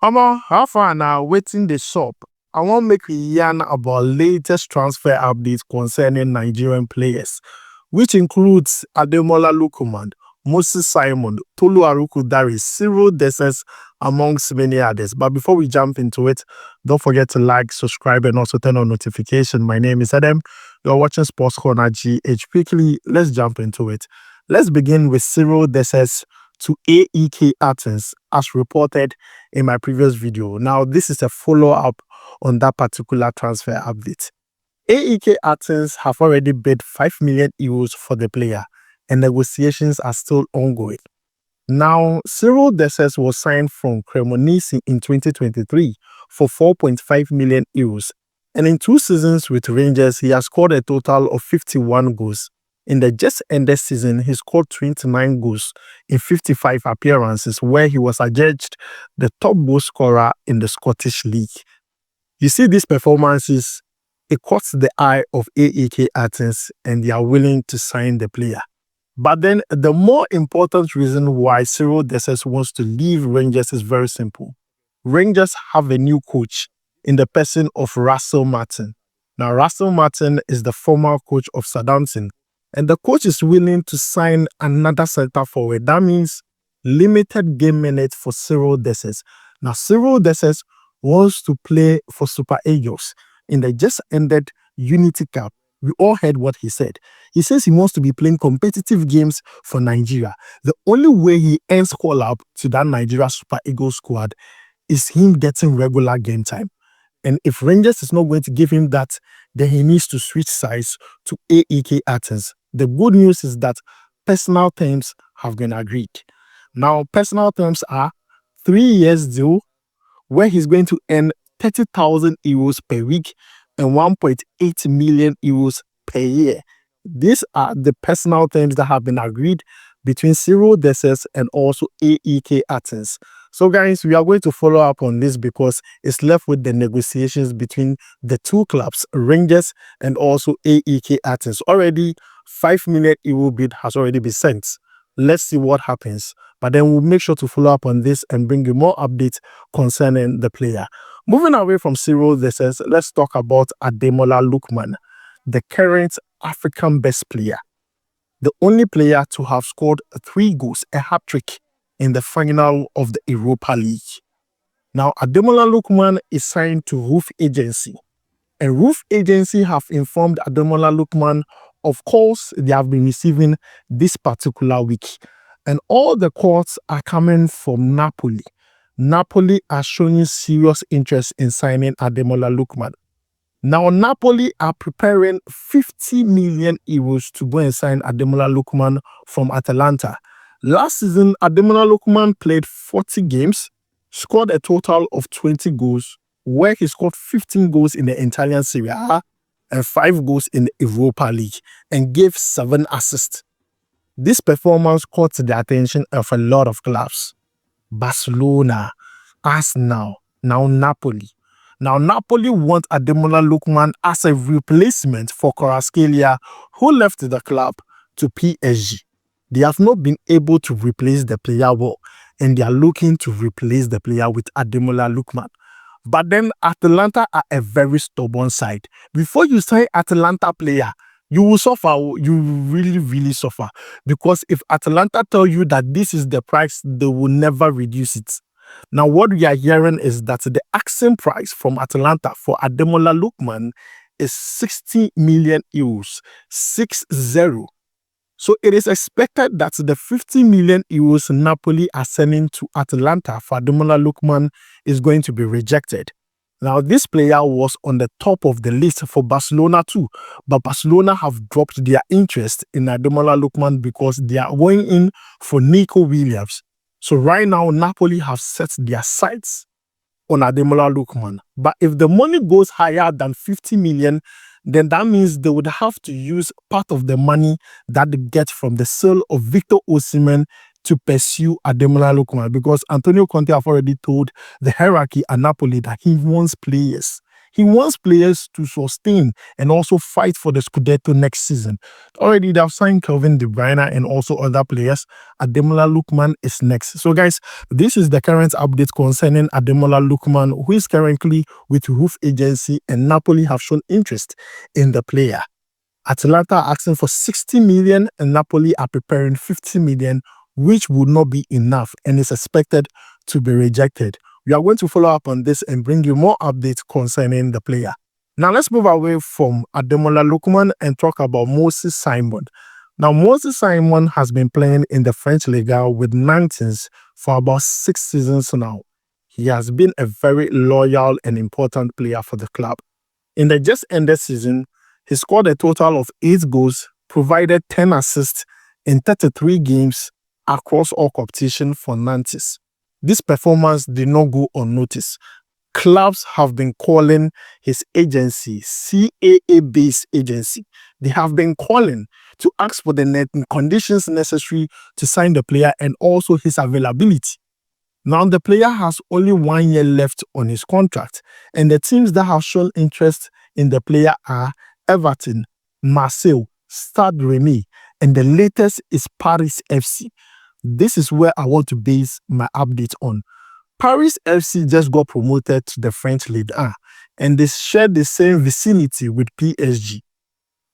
How far now waiting the shop? I want make we yarn about latest transfer updates concerning Nigerian players, which includes Ademola Lukeman, Moses Simon, Tulu Arukari, Cyriel Desses, amongst many others. But before we jump into it, don't forget to like, subscribe, and also turn on notification. My name is Adam. You're watching Sports Corner GH. Quickly, let's jump into it. Let's begin with Cyriel Desses to AEK Athens, as reported in my previous video. Now, this is a follow-up on that particular transfer update. AEK Athens have already bid 5 million euros for the player, and negotiations are still ongoing. Now, Cyriel Desses was signed from Cremonese in 2023 for 4.5 million euros, and in 2 seasons with Rangers, he has scored a total of 51 goals. In the just ended season, he scored 29 goals in 55 appearances, where he was adjudged the top goal scorer in the Scottish League. You see these performances, it caught the eye of AEK Athens, and they are willing to sign the player. But then the more important reason why Cyriel Desses wants to leave Rangers is very simple. Rangers have a new coach in the person of Russell Martin. Now, Russell Martin is the former coach of Southampton, and the coach is willing to sign another center forward. That means limited game minutes for Cyriel Desses. Now, Cyriel Desses wants to play for Super Eagles in the just ended Unity Cup. We all heard what he said. He says he wants to be playing competitive games for Nigeria. The only way he earns call-up to that Nigeria Super Eagles squad is him getting regular game time. And if Rangers is not going to give him that, then he needs to switch sides to AEK Athens. The good news is that personal terms have been agreed. Now, personal terms are 3 years deal, where he's going to earn 30,000 euros per week and 1.8 million euros per year. These are the personal terms that have been agreed between Cyriel Desses and also AEK Athens. So guys, we are going to follow up on this because it's left with the negotiations between the two clubs, Rangers and also AEK Athens. Already 5 million euro bid has already been sent. Let's see what happens. But then we'll make sure to follow up on this and bring you more updates concerning the player. Moving away from Cyriel Desses, let's talk about Adimola Lukeman, the current African best player. The only player to have scored 3 goals, a hat-trick, in the final of the Europa League. Now, Ademola Lukeman is signed to Roof Agency. And Roof Agency have informed Ademola Lukeman of calls they have been receiving this particular week. And all the calls are coming from Napoli. Napoli are showing serious interest in signing Ademola Lukeman. Now, Napoli are preparing 50 million euros to go and sign Ademola Lukeman from Atalanta. Last season, Adimola Lukeman played 40 games, scored a total of 20 goals, where he scored 15 goals in the Italian Serie A and 5 goals in the Europa League, and gave 7 assists. This performance caught the attention of a lot of clubs. Barcelona, Arsenal, now Napoli. Now, Napoli want Ademola Lukeman as a replacement for Kvaratskhelia, who left the club to PSG. They have not been able to replace the player well, and they are looking to replace the player with Ademola Lukeman. But then Atalanta are a very stubborn side. Before you sign Atalanta player, you will suffer. You will really, really suffer. Because if Atalanta tell you that this is the price, they will never reduce it. Now, what we are hearing is that the asking price from Atalanta for Ademola Lukeman is 60 million euros, 60. So it is expected that the 50 million euros Napoli are sending to Atalanta for Ademola Lukeman is going to be rejected. Now, this player was on the top of the list for Barcelona too, but Barcelona have dropped their interest in Ademola Lukeman because they are going in for Nico Williams. So right now, Napoli have set their sights on Ademola Lukeman. But if the money goes higher than 50 million, then that means they would have to use part of the money that they get from the sale of Victor Osimhen to pursue Ademola Lukeman, because Antonio Conte have already told the hierarchy at Napoli that he wants players. He wants players to sustain and also fight for the Scudetto next season. Already, they have signed Kelvin De Bruyne and also other players. Adimola Lukeman is next. So, guys, this is the current update concerning Adimola Lukeman, who is currently with Roof Agency, and Napoli have shown interest in the player. Atalanta are asking for 60 million and Napoli are preparing 50 million, which would not be enough and is expected to be rejected. We are going to follow up on this and bring you more updates concerning the player. Now, let's move away from Adimola Lukeman and talk about Moses Simon. Now, Moses Simon has been playing in the French Liga with Nantes for about 6 seasons now. He has been a very loyal and important player for the club. In the just ended season, he scored a total of 8 goals, provided 10 assists in 33 games across all competition for Nantes. This performance did not go unnoticed. Clubs have been calling his agency, CAA-based agency. They have been calling to ask for the net conditions necessary to sign the player and also his availability. Now, the player has only 1 year left on his contract, and the teams that have shown interest in the player are Everton, Marseille, Stade Rennes, and the latest is Paris FC. This is where I want to base my update on. Paris FC just got promoted to the French Ligue 1, and they share the same vicinity with PSG.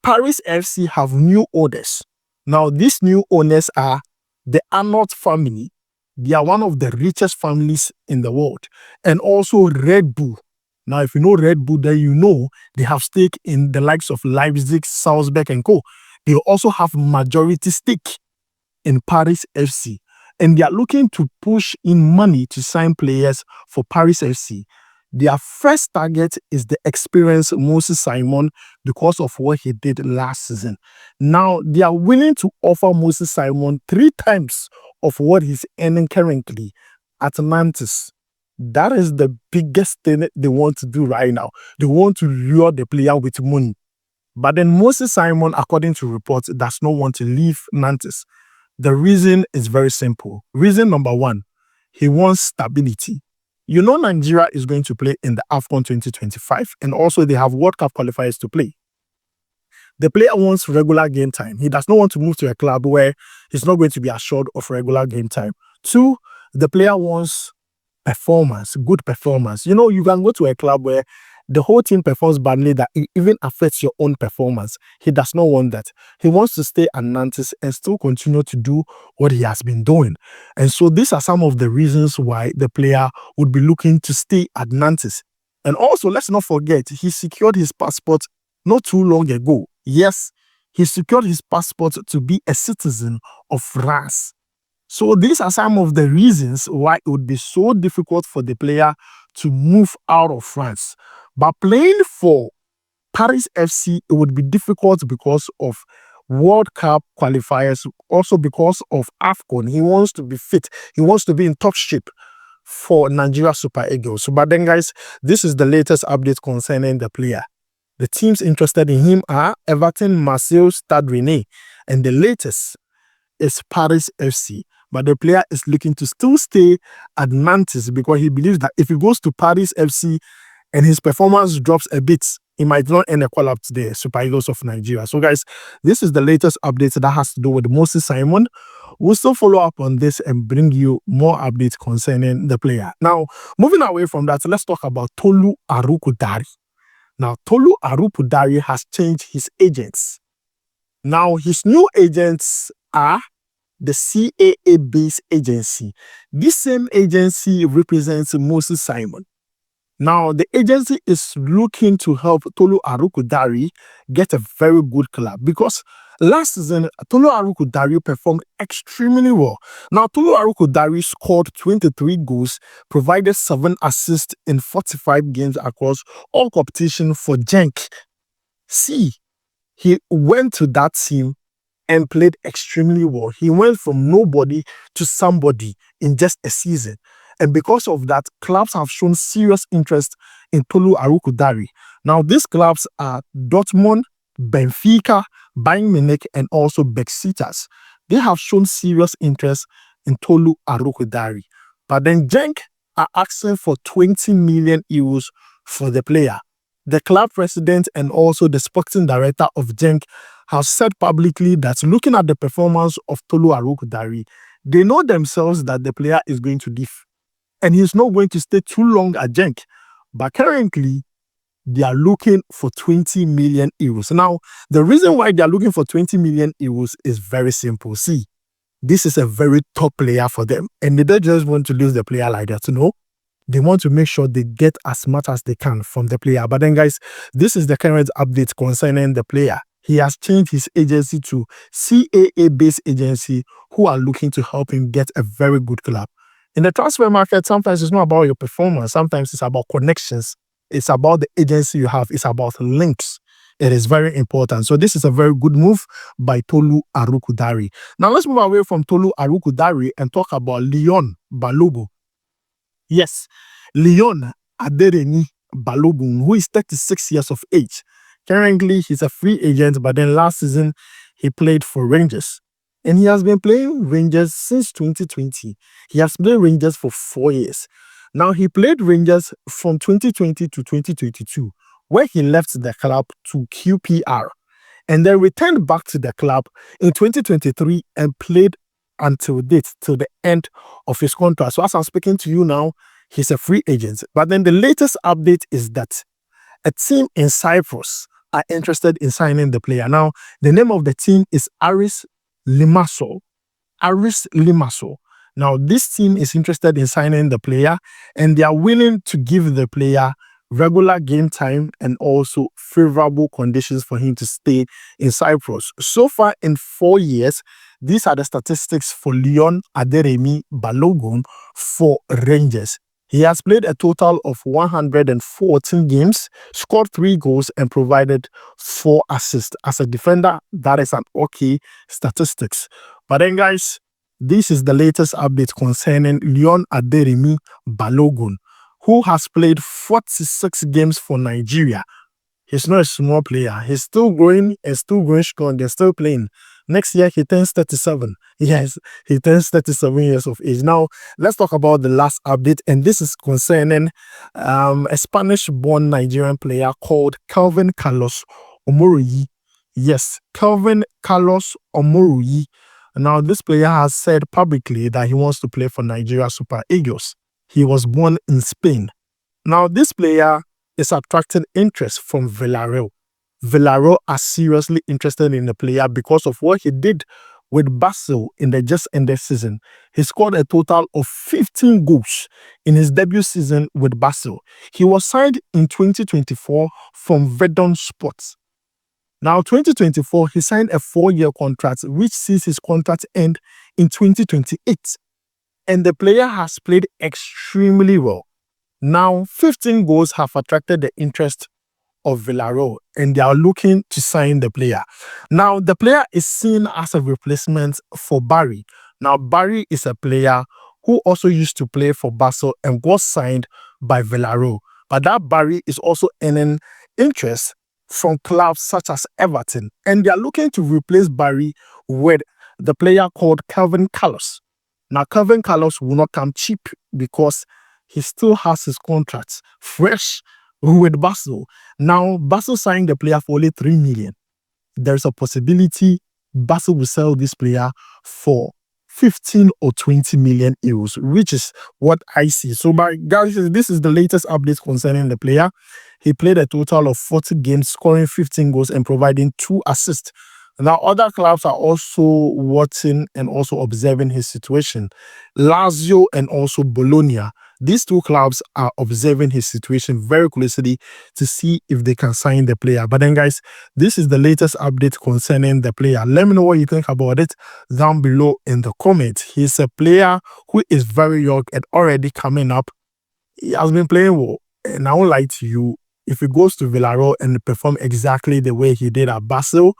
Paris FC have new owners. Now, these new owners are the Arnault family. They are one of the richest families in the world. And also Red Bull. Now, if you know Red Bull, then you know they have stake in the likes of Leipzig, Salzburg, and co. They also have majority stake in Paris FC. And they are looking to push in money to sign players for Paris FC. Their first target is the experienced Moses Simon because of what he did last season. Now, they are willing to offer Moses Simon 3 times of what he's earning currently at Nantes. That is the biggest thing they want to do right now. They want to lure the player with money. But then Moses Simon, according to reports, does not want to leave Nantes. The reason is very simple. Reason number 1, he wants stability. You know Nigeria is going to play in the AFCON 2025, and also they have World Cup qualifiers to play. The player wants regular game time. He does not want to move to a club where he's not going to be assured of regular game time. 2, the player wants performance, good performance. You know, you can go to a club where the whole team performs badly that it even affects your own performance. He does not want that. He wants to stay at Nantes and still continue to do what he has been doing. And so these are some of the reasons why the player would be looking to stay at Nantes. And also, let's not forget, he secured his passport not too long ago. Yes, he secured his passport to be a citizen of France. So these are some of the reasons why it would be so difficult for the player to move out of France. But playing for Paris FC, it would be difficult because of World Cup qualifiers, also because of AFCON. He wants to be fit. He wants to be in top shape for Nigeria Super Eagles. But then, guys, this is the latest update concerning the player. The teams interested in him are Everton, Marseille, Stade Rennes, and the latest is Paris FC. But the player is looking to still stay at Nantes because he believes that if he goes to Paris FC and his performance drops a bit, he might not end a call-up to the Super Eagles of Nigeria. So, guys, this is the latest update that has to do with Moses Simon. We'll still follow up on this and bring you more updates concerning the player. Now, moving away from that, let's talk about Tulu Arukari. Now, Tulu Arukari has changed his agents. Now, his new agents are the CAA-based agency. This same agency represents Moses Simon. Now, the agency is looking to help Tulu Arukari get a very good club because last season, Tulu Arukari performed extremely well. Now, Tulu Arukari scored 23 goals, provided 7 assists in 45 games across all competition for genk. See, he went to that team and played extremely well. He went from nobody to somebody in just a season. And because of that, clubs have shown serious interest in Tulu Arukari. Now, these clubs are Dortmund, Benfica, Bayern Munich, and also Besiktas. They have shown serious interest in Tulu Arukari. But then genk are asking for 20 million euros for the player. The club president and also the sporting director of genk have said publicly that looking at the performance of Tulu Arukari, they know themselves that the player is going to leave and he's not going to stay too long at genk. But currently, they are looking for 20 million euros. Now, the reason why they are looking for 20 million euros is very simple. See, this is a very top player for them, and they don't just want to lose the player like that. No, they want to make sure they get as much as they can from the player. But then, guys, this is the current update concerning the player. He has changed his agency to CAA-based agency who are looking to help him get a very good club. In the transfer market, sometimes it's not about your performance. Sometimes it's about connections. It's about the agency you have. It's about links. It is very important. So this is a very good move by Tulu Arukari. Now let's move away from Tulu Arukari and talk about Leon Balogun. Yes, Leon Balogun, who is 36 years of age. Currently, he's a free agent, but then last season, he played for Rangers. And he has been playing Rangers since 2020. He has played Rangers for 4 years. Now, he played Rangers from 2020 to 2022, where he left the club to QPR and then returned back to the club in 2023 and played until date, till the end of his contract. So as I'm speaking to you now, he's a free agent. But then the latest update is that a team in Cyprus are interested in signing the player. Now, the name of the team is Aris Limassol. Aris Limassol. Now, this team is interested in signing the player, and they are willing to give the player regular game time and also favorable conditions for him to stay in Cyprus. So far in 4 years, these are the statistics for Leon Balogun for Rangers. He has played a total of 114 games, scored 3 goals, and provided 4 assists. As a defender, that is an okay statistics. But then, guys, this is the latest update concerning Leon Balogun, who has played 46 games for Nigeria. He's not a small player. He's still growing and still going strong. They're still playing. Next year, he turns 37. Yes, he turns 37 years of age. Now, let's talk about the last update, and this is concerning a Spanish-born Nigerian player called Kelvin Carlos Omoruyi. Yes, Kelvin Carlos Omoruyi. Now, this player has said publicly that he wants to play for Nigeria Super Eagles. He was born in Spain. Now, this player is attracting interest from Villareal. Villareal are seriously interested in the player because of what he did with Basel in the just ended season. He scored a total of 15 goals in his debut season with Basel. He was signed in 2024 from Verdon Sports. Now, 2024, he signed a 4-year contract, which sees his contract end in 2028. And the player has played extremely well. Now, 15 goals have attracted the interest of Villareal, and they are looking to sign the player. Now, the player is seen as a replacement for Barry. Now, Barry is a player who also used to play for Basel and was signed by Villareal. But that Barry is also earning interest from clubs such as Everton, and they are looking to replace Barry with the player called Kevin Carlos. Now, Kevin Carlos will not come cheap because he still has his contract fresh with Basel. Now, Basel signed the player for only 3 million. There's a possibility Basel will sell this player for 15 or 20 million euros, which is what I see. So, guys, this is the latest update concerning the player. He played a total of 40 games, scoring 15 goals and providing 2 assists. Now, other clubs are also watching and also observing his situation. Lazio and also Bologna. These 2 clubs are observing his situation very closely to see if they can sign the player. But then, guys, this is the latest update concerning the player. Let me know what you think about it down below in the comments. He's a player who is very young and already coming up. He has been playing well. And I won't lie to you, if he goes to Villareal and perform exactly the way he did at Basel,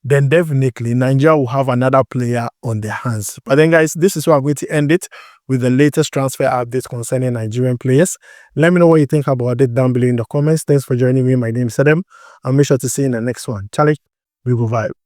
then definitely Nigeria will have another player on their hands. But then, guys, this is where I'm going to end it with the latest transfer updates concerning Nigerian players. Let me know what you think about it down below in the comments. Thanks for joining me. My name is Adam. I'll make sure to see you in the next one. Charlie, we will vibe.